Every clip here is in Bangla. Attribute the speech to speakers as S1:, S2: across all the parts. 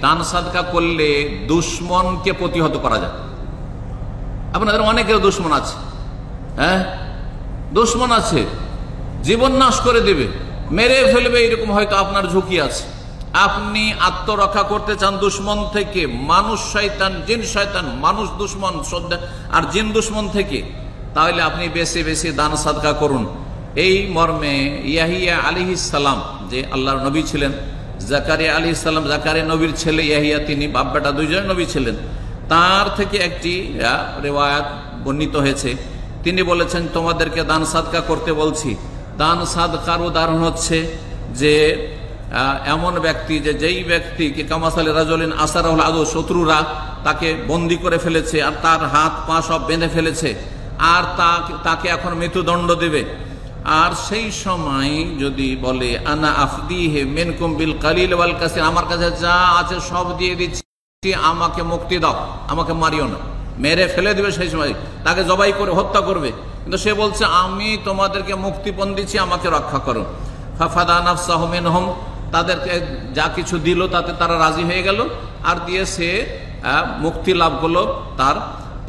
S1: দান সাদকা করলে দুশ্মনকে প্রতিহত করা যায়। আপনাদের অনেকের দুশ্মন আছে, হ্যাঁ, দুশ্মন আছে, জীবন নাশ করে দেবে, মেরে ফেলবে, এরকম হয়তো আপনার ঝুঁকি আছে। আপনি আত্মরক্ষা করতে চান দুশ্মন থেকে, মানুষ শয়তান, জিন শয়তান, মানুষ দুশ্মন আর জিন দুশ্মন থেকে, তাহলে আপনি বেশি বেশি দান সাদকা করুন। এই মর্মে ইয়াহিয়া আলাইহিস সালাম, যে আল্লাহর নবী ছিলেন, জাকারিয়া আলাইহিস সালাম, জাকারিয়া নবীর ছেলে ইয়াহিয়া, তিনি বাপ বেটা দুইজন নবী ছিলেন। তার থেকে একটি রিওয়ায়াত বর্ণিত হয়েছে, তিনি বলেছেন তোমাদেরকে দান সাদকা করতে বলছি। দান সাদকার উদাহরণ হচ্ছে যে এমন ব্যক্তি, যে যেই ব্যক্তিকে কামাসালি রাজুলিন আসারাহুল আদু, শত্রুরা তাকে বন্দি করে ফেলেছে আর তার হাত পা সব বেঁধে ফেলেছে, আর তাকে এখন মৃত্যুদণ্ড দেবে। আর সেই সময় যদি বলে আনা আফদিহি মিনকুম বিল কালিল ওয়াল কাসির, আমার কাছে যা আছে সব দিয়ে দিচ্ছি, আমাকে মুক্তি দাও, আমাকে মারিও না, মেরে ফেলে দিবে, সেই সময় তাকে জবাই করে হত্যা করবে। কিন্তু সে বলছে আমি তোমাদেরকে মুক্তিপণ দিচ্ছি, আমাকে রক্ষা করো। ফাফাদা নাফসাহু মিনহুম, তাদেরকে যা কিছু দিল তাতে তারা রাজি হয়ে গেল, আর দিয়ে সে মুক্তি লাভ করলো, তার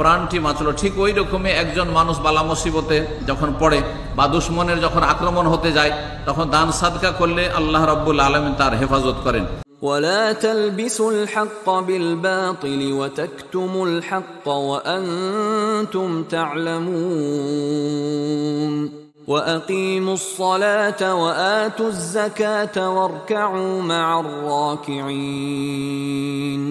S1: প্রাণটি বাঁচলো। ঠিক ওই রকমই একজন মানুষ বালা মুসিবতে যখন পড়ে বা দুশ্মনের যখন আক্রমণ হতে যায়, তখন দান সাদকা করলে আল্লাহ রাব্বুল আলামিন তার হেফাজত করেন।
S2: ولا تلبسوا الحق بالباطل وتكتموا الحق وأنتم تعلمون وأقيموا الصلاة وآتوا الزكاة واركعوا مع الراكعين